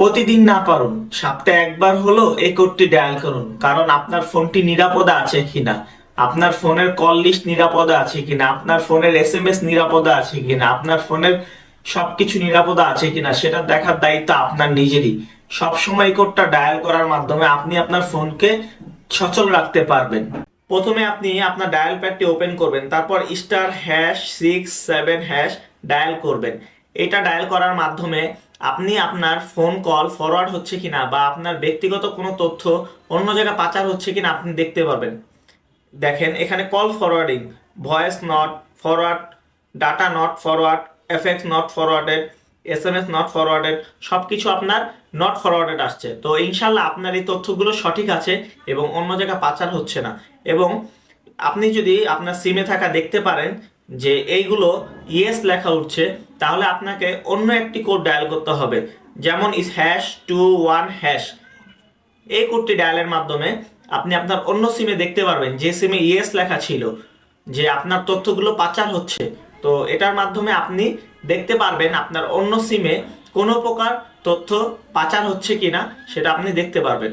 প্রতিদিন না পারুন, সপ্তাহে একবার হলো এই কোডটি ডায়াল করুন, কারণ আপনার ফোনটি নিরাপদে আছে কিনা, আপনার ফোনের কল লিস্ট নিরাপদে আছে কিনা, আপনার ফোনের এসএমএস নিরাপদে আছে কিনা, আপনার ফোনের সবকিছু নিরাপদে আছে কিনা সেটা দেখার দায়িত্ব আপনার নিজেরই। সবসময় এই কোডটা ডায়াল করার মাধ্যমে আপনি আপনার ফোনকে সচল রাখতে পারবেন। প্রথমে আপনি আপনার ডায়াল প্যাডটি ওপেন করবেন, তারপর *#667# ডায়াল করবেন। এটা ডায়াল করার মাধ্যমে আপনি আপনার ফোন কল ফরওয়ার্ড হচ্ছে কিনা বা আপনার ব্যক্তিগত কোনো তথ্য অন্য জায়গায় পাচার হচ্ছে কিনা আপনি দেখতে পারবেন। দেখেন এখানে call forwarding, voice not forward, data not forward, FX not forwarded, SMS not forwarded, সবকিছু আপনার নট ফরওয়ার্ডেড আসছে। তো ইনশাল্লাহ আপনার এই তথ্যগুলো সঠিক আছে এবং অন্য জায়গায় পাচার হচ্ছে না। এবং আপনি যদি আপনার সিমে থাকা দেখতে পারেন যে এইগুলো ইয়েস লেখা উঠছে, তাহলে আপনাকে অন্য একটি কোড ডায়াল করতে হবে, যেমন #21#। এই কোডটি ডায়ালের মাধ্যমে আপনি আপনার অন্য সিমে দেখতে পারবেন যে সিমে ইয়েস লেখা ছিল যে আপনার তথ্যগুলো পাচার হচ্ছে। তো এটার মাধ্যমে আপনি দেখতে পারবেন আপনার অন্য সিমে কোনো প্রকার তথ্য পাচার হচ্ছে কিনা, সেটা আপনি দেখতে পারবেন।